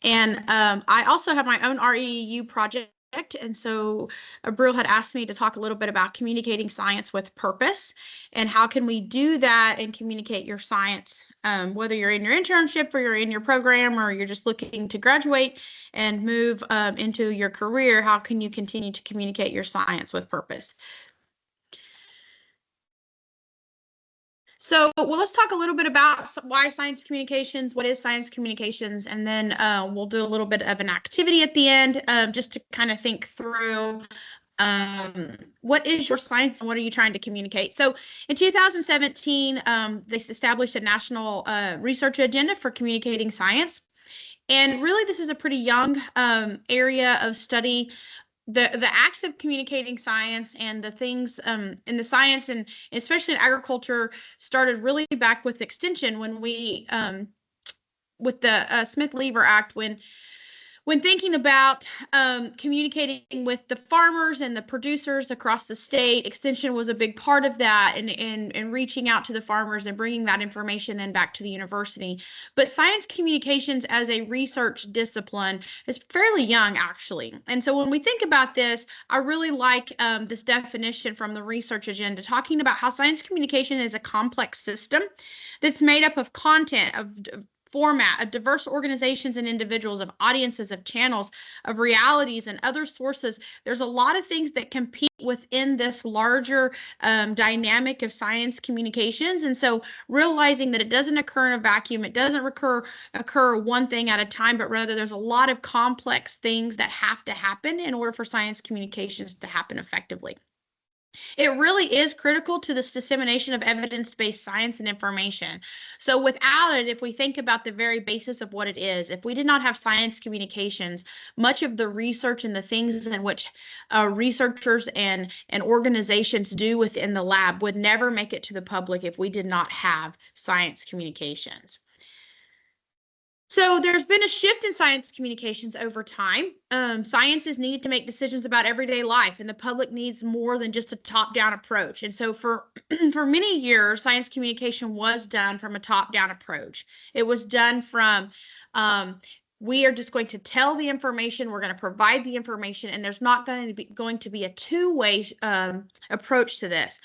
And I also have my own REEU project. And so Abril had asked me to talk a little bit about communicating science with purpose and how can we do that and communicate your science, whether you're in your internship or you're in your program or you're just looking to graduate and move into your career, how can you continue to communicate your science with purpose? So, well, let's talk a little bit about why science communications, what is science communications, and then we'll do a little bit of an activity at the end just to kind of think through what is your science and what are you trying to communicate. So in 2017, they established a national research agenda for communicating science. And really, this is a pretty young area of study. The acts of communicating science and the things in the science and especially in agriculture started really back with extension when we with the Smith-Lever Act when thinking about communicating with the farmers and the producers across the state. Extension was a big part of that and reaching out to the farmers and bringing that information then back to the university. But science communications as a research discipline is fairly young, actually. And so when we think about this, I really like this definition from the research agenda, talking about how science communication is a complex system that's made up of content, of format, of diverse organizations and individuals, of audiences, of channels, of realities and other sources. There's a lot of things that compete within this larger dynamic of science communications. And so realizing that it doesn't occur in a vacuum, it doesn't occur one thing at a time, but rather there's a lot of complex things that have to happen in order for science communications to happen effectively. It really is critical to this dissemination of evidence-based science and information. So without it, if we think about the very basis of what it is, if we did not have science communications, much of the research and the things in which researchers and organizations do within the lab would never make it to the public if we did not have science communications. So there's been a shift in science communications over time. Scientists need to make decisions about everyday life, and the public needs more than just a top-down approach. And so for many years, science communication was done from a top-down approach. It was done from we are just going to tell the information, we're going to provide the information, and there's not going to be a two-way approach to this.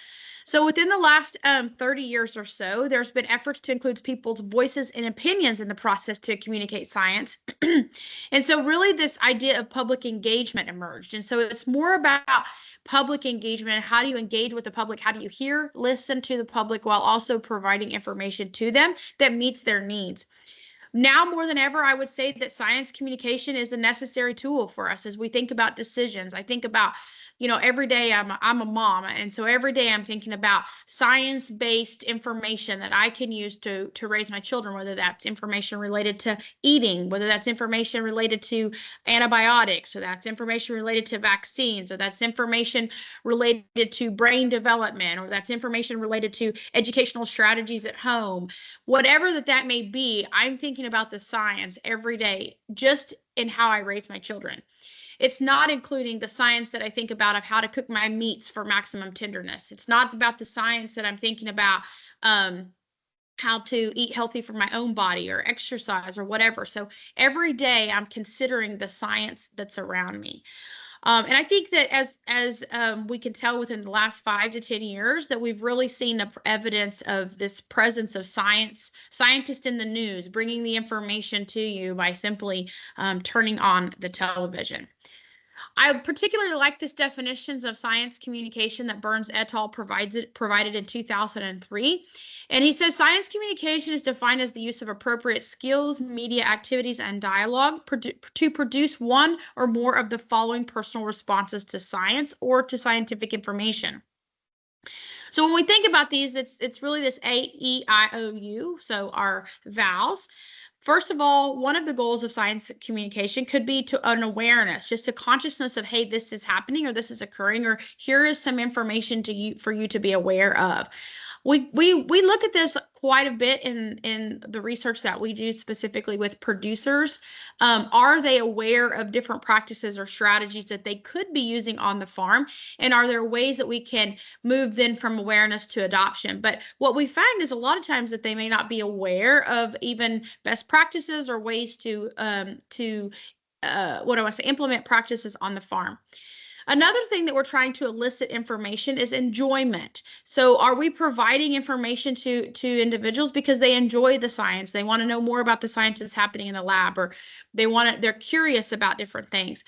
So within the last 30 years or so, there's been efforts to include people's voices and opinions in the process to communicate science. And so really this idea of public engagement emerged. And so it's more about public engagement. How do you engage with the public? How do you hear, listen to the public while also providing information to them that meets their needs? Now more than ever, I would say that science communication is a necessary tool for us as we think about decisions. I think about, you know, every day I'm a mom, and so every day I'm thinking about science-based information that I can use to raise my children, whether that's information related to eating, whether that's information related to antibiotics, or that's information related to vaccines, or that's information related to brain development, or that's information related to educational strategies at home. Whatever that may be, I'm thinking about the science every day, just in how I raise my children. It's not including the science that I think about of how to cook my meats for maximum tenderness. It's not about the science that I'm thinking about how to eat healthy for my own body or exercise or whatever. So every day I'm considering the science that's around me. And I think that as we can tell within the last 5 to 10 years that we've really seen the evidence of this presence of scientists in the news, bringing the information to you by simply turning on the television. I particularly like this definitions of science communication that Burns et al. Provided in 2003. And he says science communication is defined as the use of appropriate skills, media activities, and dialogue to produce one or more of the following personal responses to science or to scientific information. So when we think about these, it's really this A, E, I, O, U, so our vowels. First of all, one of the goals of science communication could be to an awareness, just a consciousness of, hey, this is happening or this is occurring, or here is some information for you to be aware of. We look at this quite a bit in the research that we do specifically with producers. Are they aware of different practices or strategies that they could be using on the farm? And are there ways that we can move then from awareness to adoption? But what we find is a lot of times that they may not be aware of even best practices or ways to implement practices on the farm. Another thing that we're trying to elicit information is enjoyment. So are we providing information to individuals because they enjoy the science? They want to know more about the science that's happening in the lab, or they're curious about different things.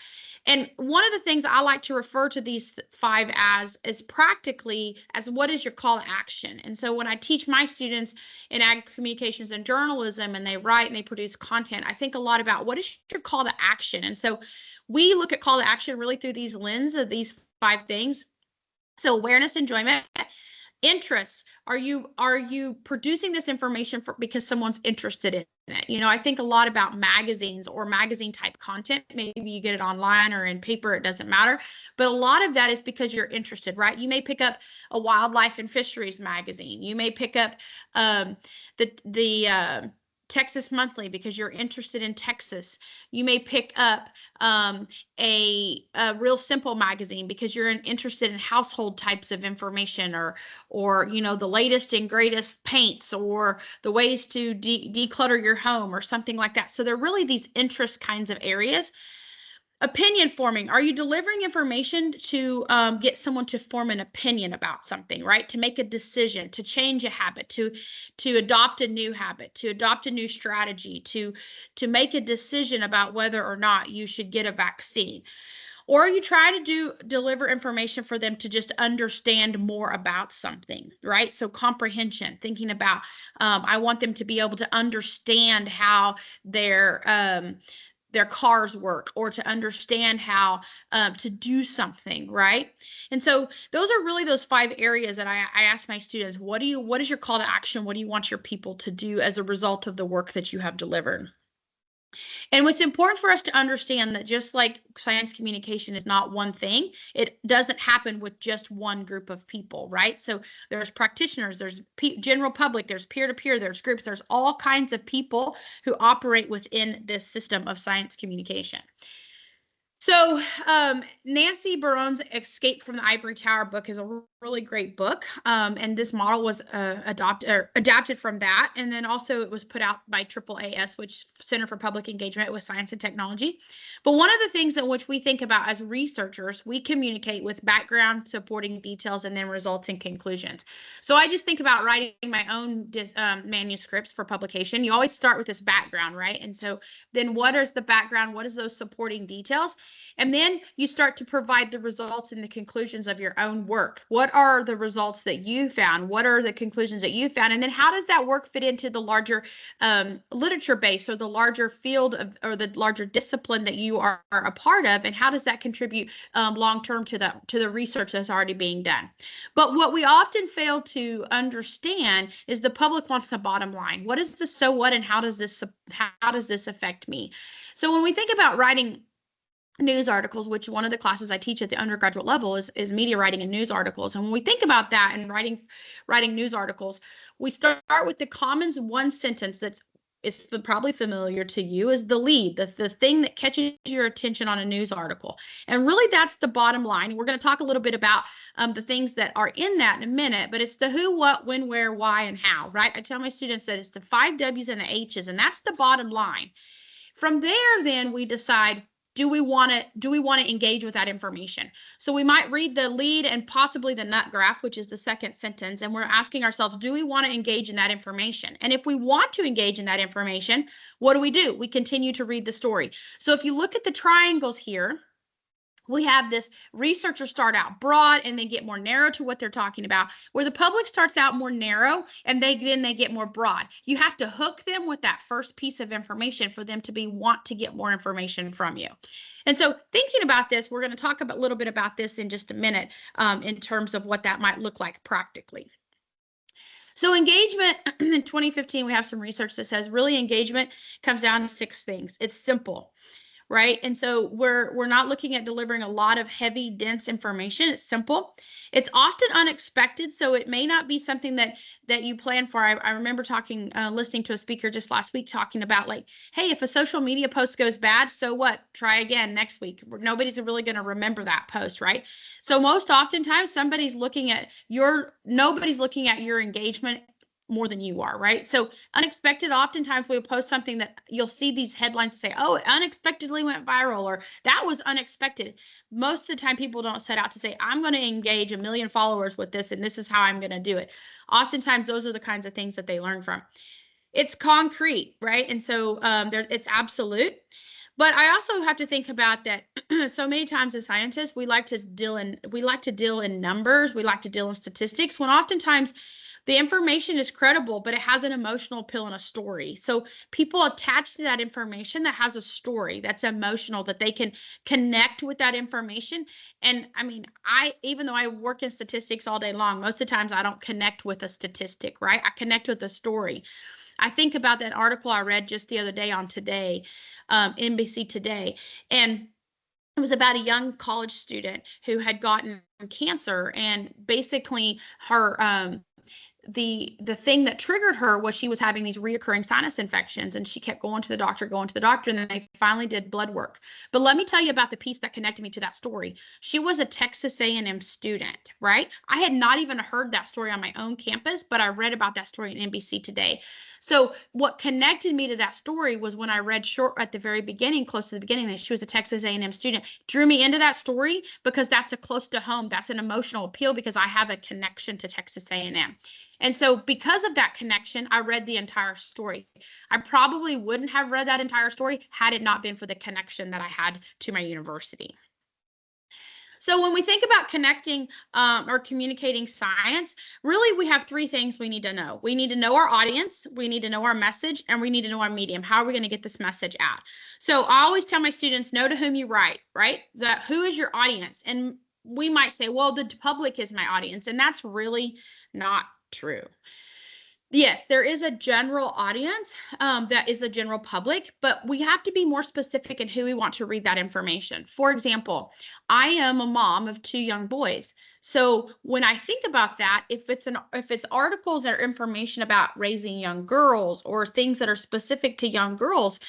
And one of the things I like to refer to these 5 as is practically as what is your call to action. And so when I teach my students in ag communications and journalism and they write and they produce content, I think a lot about what is your call to action. And so we look at call to action really through these lens of these 5 things. So awareness, enjoyment, interest. Are you producing this information because someone's interested in it? You know, I think a lot about magazines or magazine type content. Maybe you get it online or in paper, it doesn't matter. But a lot of that is because you're interested, right? You may pick up a wildlife and fisheries magazine. You may pick up the Texas Monthly because you're interested in Texas. You may pick up a Real Simple magazine because you're interested in household types of information, or you know, the latest and greatest paints, or the ways to declutter your home, or something like that. So they're really these interest kinds of areas. Opinion forming. Are you delivering information to get someone to form an opinion about something, right? To make a decision, to change a habit, to adopt a new habit, to adopt a new strategy, to make a decision about whether or not you should get a vaccine? Or are you trying to deliver information for them to just understand more about something, right? So comprehension, thinking about, I want them to be able to understand how their cars work, or to understand how to do something, right? And so those are really those 5 areas that I ask my students, what is your call to action? What do you want your people to do as a result of the work that you have delivered? And what's important for us to understand that just like science communication is not one thing, it doesn't happen with just one group of people, right? So there's practitioners, there's general public, there's peer-to-peer, there's groups, there's all kinds of people who operate within this system of science communication. So Nancy Baron's Escape from the Ivory Tower book is a really great book. And this model was adapted from that. And then also it was put out by AAAS, which Center for Public Engagement with Science and Technology. But one of the things in which we think about as researchers, we communicate with background, supporting details, and then results and conclusions. So I just think about writing my own manuscripts for publication. You always start with this background, right? And so then what is the background? What is those supporting details? And then you start to provide the results and the conclusions of your own work. What are the results that you found? What are the conclusions that you found? And then how does that work fit into the larger literature base, or the larger field of, or the larger discipline that you are a part of? And how does that contribute long-term to the research that's already being done? But what we often fail to understand is the public wants the bottom line. What is the so what, and how does this affect me? So when we think about writing news articles, which one of the classes I teach at the undergraduate level is media writing and news articles. And when we think about that and writing news articles, we start with the common one sentence it's probably familiar to you, is the lead, the thing that catches your attention on a news article. And really that's the bottom line. We're going to talk a little bit about the things that are in that in a minute, but it's the who, what, when, where, why, and how, right? I tell my students that it's the 5 W's and the H's, and that's the bottom line. From there, then we decide, do we want to engage with that information? So we might read the lead and possibly the nut graph, which is the second sentence, and we're asking ourselves, do we want to engage in that information? And if we want to engage in that information, what do? We continue to read the story. So if you look at the triangles here, we have this researchers start out broad and they get more narrow to what they're talking about, where the public starts out more narrow and then they get more broad. You have to hook them with that first piece of information for them to want to get more information from you. And so thinking about this, we're going to talk a little bit about this in just a minute in terms of what that might look like practically. So engagement, in 2015, we have some research that says really engagement comes down to 6 things. It's simple. right? And so we're not looking at delivering a lot of heavy, dense information. It's simple. It's often unexpected, so it may not be something that you plan for. I remember listening to a speaker just last week talking about like, hey, if a social media post goes bad, so what? Try again next week. Nobody's really going to remember that post, right? So most oftentimes nobody's looking at your engagement more than you are, right? So unexpected, oftentimes we'll post something that you'll see these headlines say, oh, it unexpectedly went viral, or that was unexpected. Most of the time people don't set out to say, I'm going to engage 1 million followers with this, and this is how I'm going to do it. Oftentimes those are the kinds of things that they learn from. It's concrete, right? And so it's absolute. But I also have to think about that so many times as scientists, we like to deal in numbers, we like to deal in statistics, when oftentimes the information is credible, but it has an emotional appeal and a story. So people attach to that information that has a story that's emotional, that they can connect with that information. And I mean, even though I work in statistics all day long, most of the times I don't connect with a statistic, right? I connect with a story. I think about that article I read just the other day on Today, NBC Today, and it was about a young college student who had gotten cancer, and basically her the thing that triggered her was she was having these reoccurring sinus infections, and she kept going to the doctor, and then they finally did blood work. But let me tell you about the piece that connected me to that story. She was a Texas A&M student, right? I had not even heard that story on my own campus, but I read about that story in NBC Today. So what connected me to that story was when I read at the very beginning, close to the beginning, that she was a Texas A&M student. Drew me into that story because that's a close to home. That's an emotional appeal because I have a connection to Texas A&M. And so because of that connection, I read the entire story. I probably wouldn't have read that entire story had it not been for the connection that I had to my university. So when we think about connecting or communicating science, really we have 3 things we need to know. We need to know our audience, we need to know our message, and we need to know our medium. How are we going to get this message out? So I always tell my students, know to whom you write, right? Who is your audience? And we might say, well, the public is my audience, and that's really not true. Yes, there is a general audience that is a general public, but we have to be more specific in who we want to read that information. For example, I am a mom of 2 young boys. So when I think about that, if it's articles or information about raising young girls or things that are specific to young girls,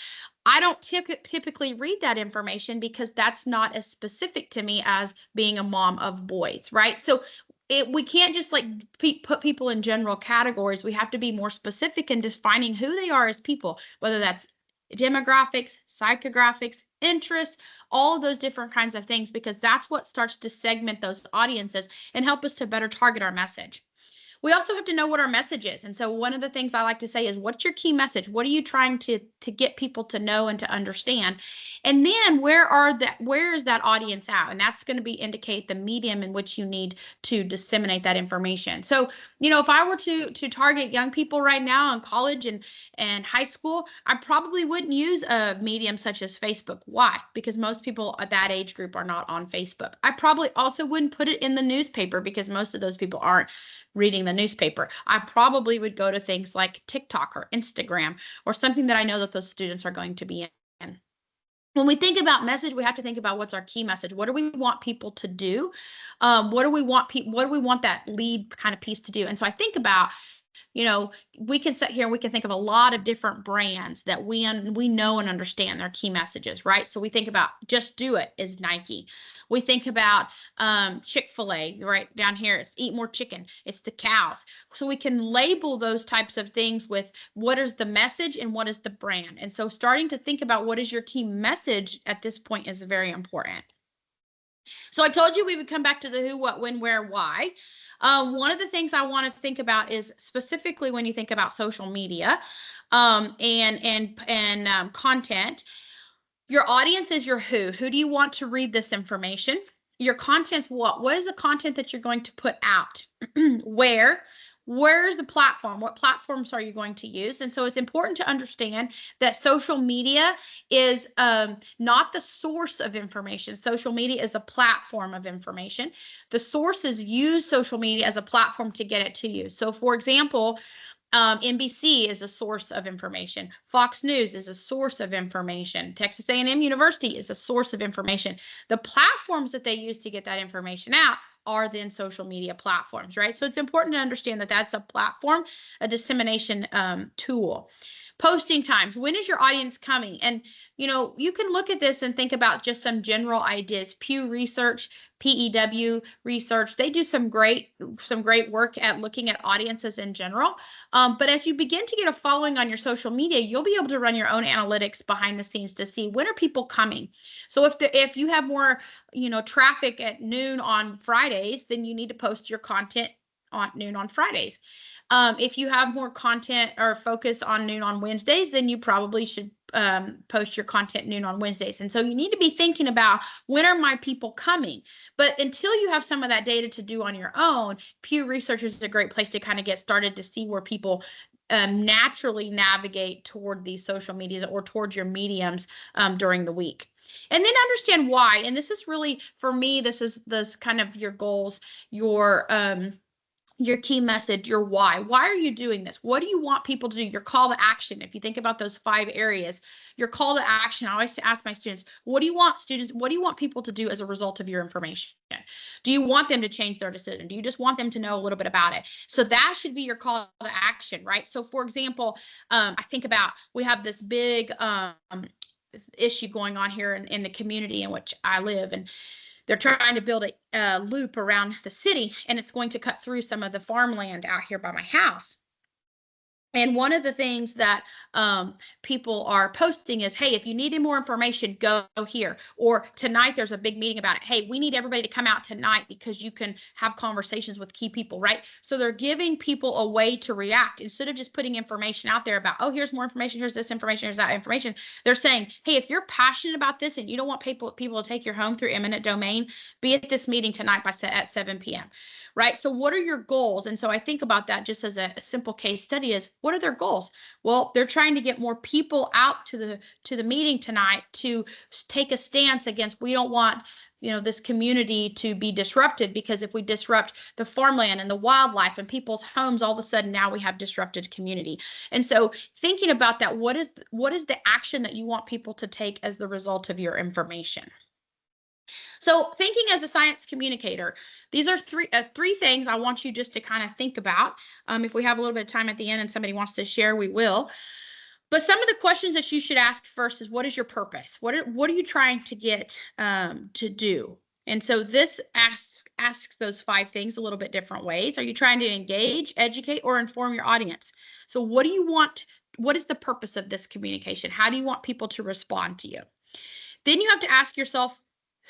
I don't typically read that information because that's not as specific to me as being a mom of boys, right? So we can't just like put people in general categories. We have to be more specific in defining who they are as people, whether that's demographics, psychographics, interests, all of those different kinds of things, because that's what starts to segment those audiences and help us to better target our message. We also have to know what our message is. And so one of the things I like to say is, what's your key message? What are you trying to get people to know and to understand? And then where is that audience at? And that's going to indicate the medium in which you need to disseminate that information. So, if I were to target young people right now in college and high school, I probably wouldn't use a medium such as Facebook. Why? Because most people at that age group are not on Facebook. I probably also wouldn't put it in the newspaper because most of those people aren't reading the newspaper. I probably would go to things like TikTok or Instagram or something that I know that those students are going to be in. When we think about message, we have to think about what's our key message. What do we want people to do? What do we want that lead kind of piece to do? And so I think about, we can sit here and we can think of a lot of different brands that we know and understand their key messages, right? So we think about Just Do It is Nike. We think about Chick-fil-A, right down here. It's Eat More Chicken. It's the cows. So we can label those types of things with what is the message and what is the brand. And so starting to think about what is your key message at this point is very important. So I told you we would come back to the who, what, when, where, why. One of the things I want to think about is specifically when you think about social media and content, your audience is your who. Who do you want to read this information? Your content's what? What is the content that you're going to put out? Where? Where's the platform? What platforms are you going to use? And so it's important to understand that social media is not the source of information. Social media is a platform of information. The sources use social media as a platform to get it to you. So for example, NBC is a source of information. Fox News is a source of information. Texas A&M University is a source of information. The platforms that they use to get that information out are then social media platforms, right? So it's important to understand that that's a platform, a dissemination tool. Posting times. When is your audience coming? And, you know, you can look at this and think about just some general ideas. Pew Research, PEW Research, they do some great work at looking at audiences in general. But as you begin to get a following on your social media, you'll be able to run your own analytics behind the scenes to see when are people coming. So if you have more, you know, traffic at noon on Fridays, then you need to post your content on noon on Fridays. If you have more content or focus on noon on Wednesdays, then you probably should post your content noon on Wednesdays. And so you need to be thinking about when are my people coming? But until you have some of that data to do on your own, Pew Research is a great place to kind of get started to see where people naturally navigate toward these social medias or towards your mediums during the week. And then understand why. And this is really, for me, this is kind of your goals, your key message, your why. Why are you doing this? What do you want people to do? Your call to action. If you think about those 5 areas, your call to action, I always ask my students, what do you want people to do as a result of your information? Do you want them to change their decision? Do you just want them to know a little bit about it? So that should be your call to action, right? So for example, I think about, we have this big issue going on here in the community in which I live, and they're trying to build a loop around the city, and it's going to cut through some of the farmland out here by my house. And one of the things that people are posting is, hey, if you needed more information, go here. Or tonight, there's a big meeting about it. Hey, we need everybody to come out tonight because you can have conversations with key people, right? So they're giving people a way to react instead of just putting information out there about, oh, here's more information, here's this information, here's that information. They're saying, hey, if you're passionate about this and you don't want people to take your home through eminent domain, be at this meeting tonight at 7 p.m. Right? So what are your goals? And so I think about that just as a simple case study is, what are their goals? Well, they're trying to get more people out to the meeting tonight to take a stance against, we don't want, you know, this community to be disrupted, because if we disrupt the farmland and the wildlife and people's homes, all of a sudden now we have disrupted community. And so thinking about that, what is the action that you want people to take as the result of your information? So thinking as a science communicator, these are three things I want you just to kind of think about. If we have a little bit of time at the end and somebody wants to share, we will. But some of the questions that you should ask first is, what is your purpose? What are you trying to get to do? And so this asks those 5 things a little bit different ways. Are you trying to engage, educate, or inform your audience? So what do you want? What is the purpose of this communication? How do you want people to respond to you? Then you have to ask yourself,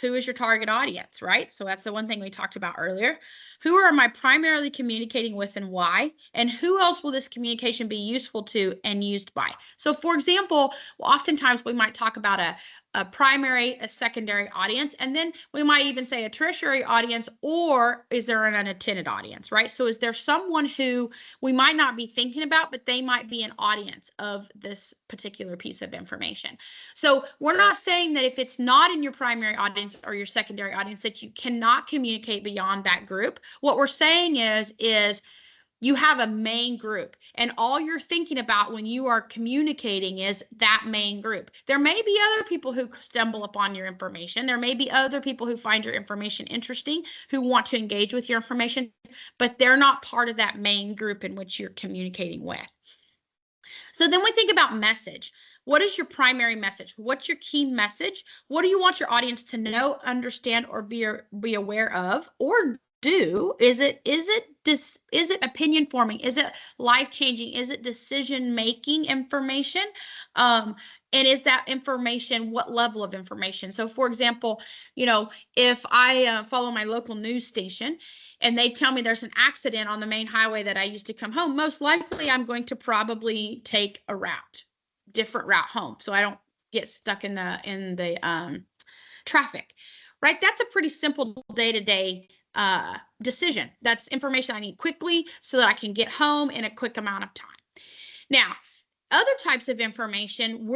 who is your target audience, right? So that's the one thing we talked about earlier. Who am I primarily communicating with and why? And who else will this communication be useful to and used by? So for example, oftentimes we might talk about a primary, a secondary audience, and then we might even say a tertiary audience, or is there an unattended audience, right? So is there someone who we might not be thinking about, but they might be an audience of this particular piece of information? So we're not saying that if it's not in your primary audience or your secondary audience that you cannot communicate beyond that group. What we're saying is you have a main group, and all you're thinking about when you are communicating is that main group. There may be other people who stumble upon your information. There may be other people who find your information interesting, who want to engage with your information, but they're not part of that main group in which you're communicating with. So then we think about message. What is your primary message? What's your key message? What do you want your audience to know, understand, or be aware of, or do? Is it opinion forming? Is it life changing? Is it decision making information? And is that information, what level of information? So for example, you know, if I follow my local news station and they tell me there's an accident on the main highway that I used to come home, most likely I'm going to probably take a different route home, so I don't get stuck in the traffic, right? That's a pretty simple day-to-day decision. That's information I need quickly so that I can get home in a quick amount of time. Now, Other types of information,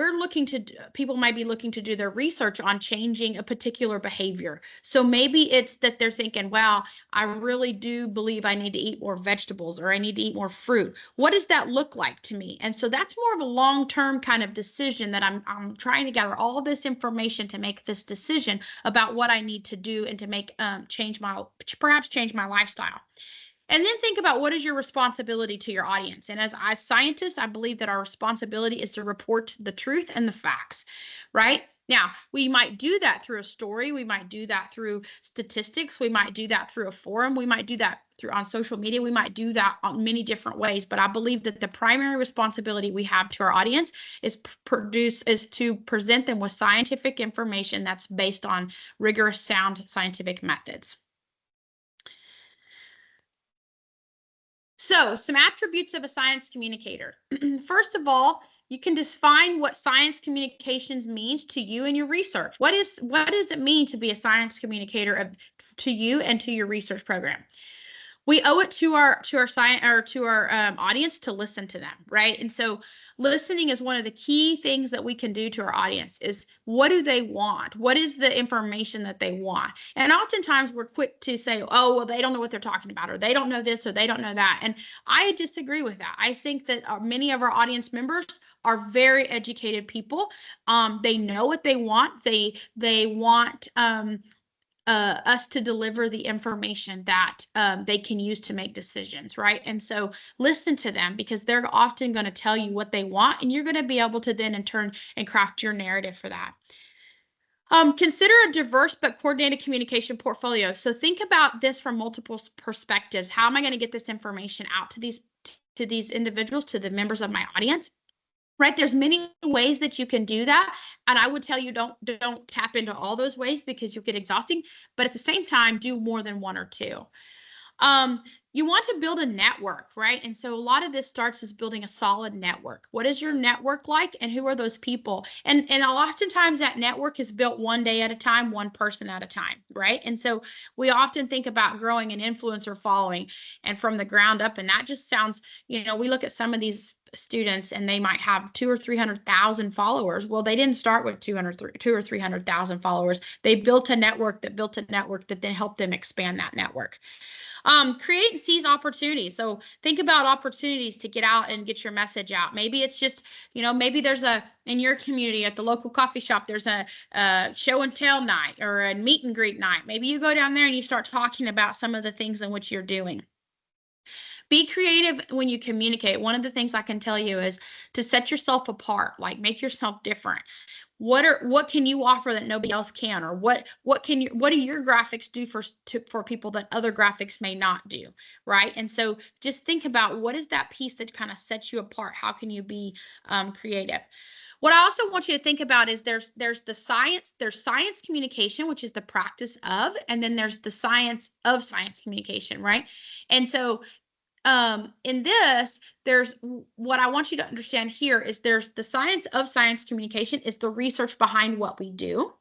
people might be looking to do their research on changing a particular behavior. So maybe it's that they're thinking, wow, I really do believe I need to eat more vegetables, or I need to eat more fruit. What does that look like to me? And so that's more of a long-term kind of decision that I'm trying to gather all this information to make this decision about what I need to do and to make perhaps change my lifestyle. And then think about what is your responsibility to your audience. And as scientists, I believe that our responsibility is to report the truth and the facts, right? Now, we might do that through a story. We might do that through statistics. We might do that through a forum. We might do that through on social media. We might do that on many different ways. But I believe that the primary responsibility we have to our audience is to present them with scientific information that's based on rigorous, sound scientific methods. So, some attributes of a science communicator. First of all, you can define what science communications means to you and your research. What does it mean to be a science communicator to you and to your research program? We owe it to our audience to listen to them, right? And so listening is one of the key things that we can do to our audience. Is what do they want? What is the information that they want? And oftentimes we're quick to say, oh, well, they don't know what they're talking about, or they don't know this, or they don't know that. And I disagree with that. I think that many of our audience members are very educated people. They know what they want. They want us to deliver the information that they can use to make decisions, right? And so listen to them, because they're often going to tell you what they want, and you're going to be able to then in turn and craft your narrative for that. Consider a diverse but coordinated communication portfolio. So think about this from multiple perspectives. How am I going to get this information out to these individuals, to the members of my audience? Right, there's many ways that you can do that, and I would tell you don't tap into all those ways, because you'll get exhausting. But at the same time, do more than one or two. You want to build a network, right? And so a lot of this starts as building a solid network. What is your network like, and who are those people? And oftentimes that network is built one day at a time, one person at a time, right? And so we often think about growing an influencer following and from the ground up, and that just sounds, we look at some of these students and they might have 200,000 or 300,000 followers. Well, they didn't start with 200 or 300,000 followers. They built a network that then helped them expand that network. Create and seize opportunities. So think about opportunities to get out and get your message out. Maybe it's just, maybe there's in your community at the local coffee shop, there's a show and tell night or a meet and greet night. Maybe you go down there and you start talking about some of the things in which you're doing. Be creative when you communicate. One of the things I can tell you is to set yourself apart, like make yourself different. What can you offer that nobody else can? Or what do your graphics do for people that other graphics may not do, right? And so just think about, what is that piece that kind of sets you apart? How can you be creative? What I also want you to think about is there's science communication, which is the practice of, and then there's the science of science communication, right? And so in this, there's what I want you to understand here is there's the science of science communication is the research behind what we do.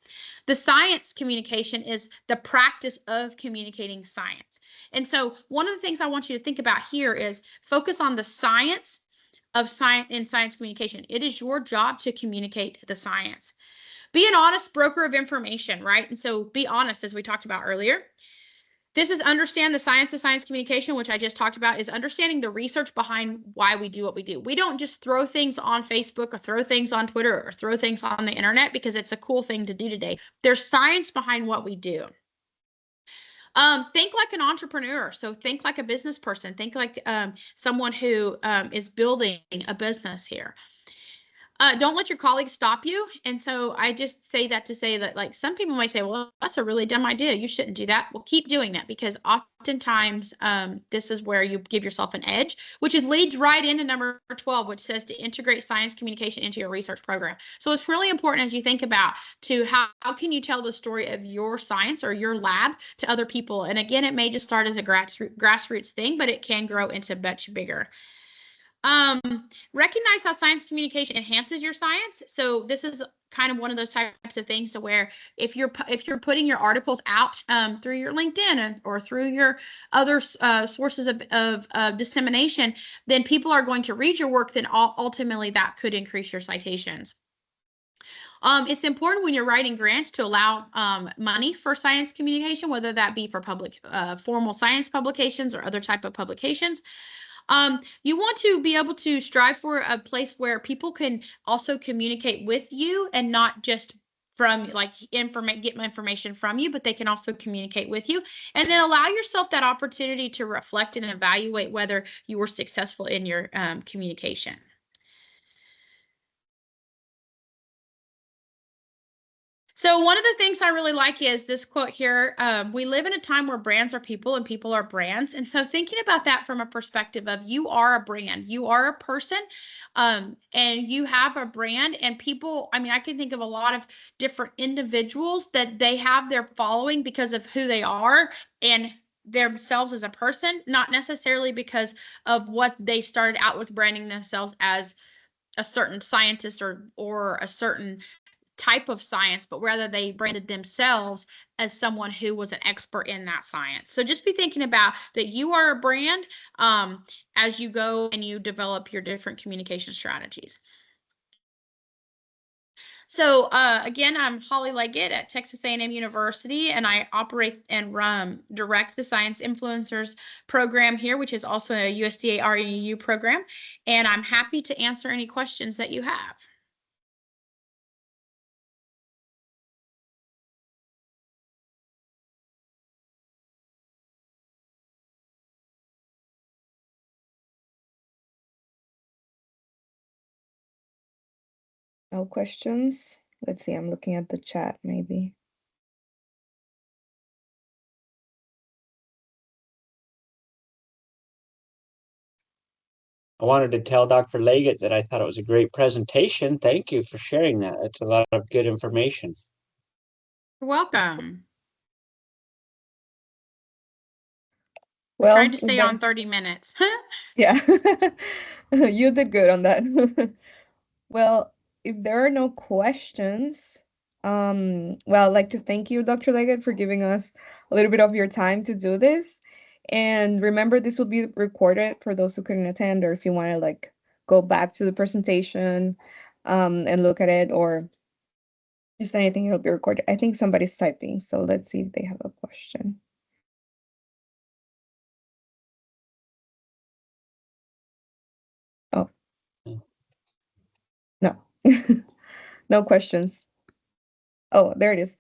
The science communication is the practice of communicating science. And so one of the things I want you to think about here is focus on the science of science communication. It is your job to communicate the science. Be an honest broker of information, right? And so be honest, as we talked about earlier. This is understand the science of science communication, which I just talked about, is understanding the research behind why we do what we do. We don't just throw things on Facebook or throw things on Twitter or throw things on the internet because it's a cool thing to do today. There's science behind what we do. Think like an entrepreneur. So think like a business person. Think like someone who is building a business here. Don't let your colleagues stop you. And so I just say that to say that, like, some people might say, well, that's a really dumb idea. You shouldn't do that. Well, keep doing that, because oftentimes this is where you give yourself an edge, which leads right into number 12, which says to integrate science communication into your research program. So it's really important as you think about how can you tell the story of your science or your lab to other people. And again, it may just start as a grassroots thing, but it can grow into much bigger. Recognize how science communication enhances your science. So this is kind of one of those types of things to where if you're putting your articles out through your LinkedIn or through your other sources of dissemination, then people are going to read your work. Then ultimately that could increase your citations. It's important when you're writing grants to allow money for science communication, whether that be for public formal science publications or other type of publications. You want to be able to strive for a place where people can also communicate with you and not just from like get my information from you, but they can also communicate with you, and then allow yourself that opportunity to reflect and evaluate whether you were successful in your communication. So one of the things I really like is this quote here. We live in a time where brands are people and people are brands. And so thinking about that from a perspective of you are a brand, you are a person, and you have a brand, and people, I mean, I can think of a lot of different individuals that they have their following because of who they are and themselves as a person, not necessarily because of what they started out with branding themselves as a certain scientist or a certain type of science, but rather they branded themselves as someone who was an expert in that science. So just be thinking about that you are a brand as you go and you develop your different communication strategies. So again, I'm Holli Leggette at Texas A&M University, and I operate and direct the Science Influencers program here, which is also a USDA REEU program. And I'm happy to answer any questions that you have. No questions. Let's see, I'm looking at the chat maybe. I wanted to tell Dr. Leggette that I thought it was a great presentation. Thank you for sharing that. That's a lot of good information. You're welcome. Well, I tried to stay on 30 minutes. Yeah, you did good on that. Well, if there are no questions, well, I'd like to thank you, Dr. Leggett, for giving us a little bit of your time to do this. And remember, this will be recorded for those who couldn't attend, or if you want to like go back to the presentation, and look at it, or just anything, it'll be recorded. I think somebody's typing, so let's see if they have a question. Oh, no, no questions. Oh, there it is.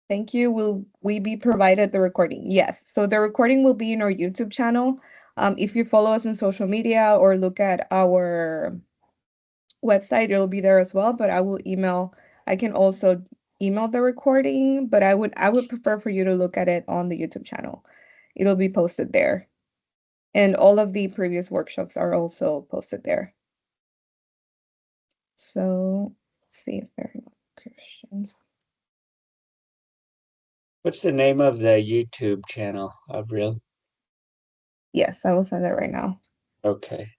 Thank you. Will we be provided the recording? Yes. So the recording will be in our YouTube channel. If you follow us on social media or look at our website, it'll be there as well. But I can also email the recording, but I would prefer for you to look at it on the YouTube channel. It'll be posted there. And all of the previous workshops are also posted there. So let's see if there are no questions. What's the name of the YouTube channel, Avril? Yes, I will send it right now. Okay.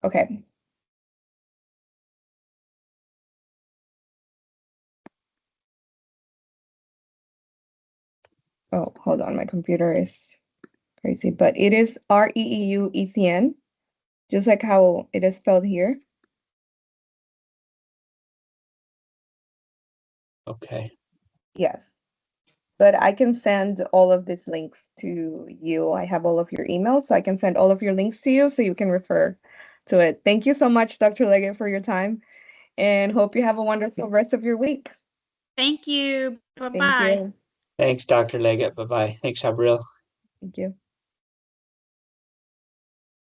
Okay. Oh, hold on, my computer is crazy, but it is REEUECN, just like how it is spelled here. Okay. Yes, but I can send all of these links to you. I have all of your emails, so I can send all of your links to you so you can refer to it. Thank you so much, Dr. Leggett, for your time, and hope you have a wonderful rest of your week. Thank you. Thank Bye-bye. you. Thanks, Dr. Leggett. Bye-bye. Thanks, Avril. Thank you.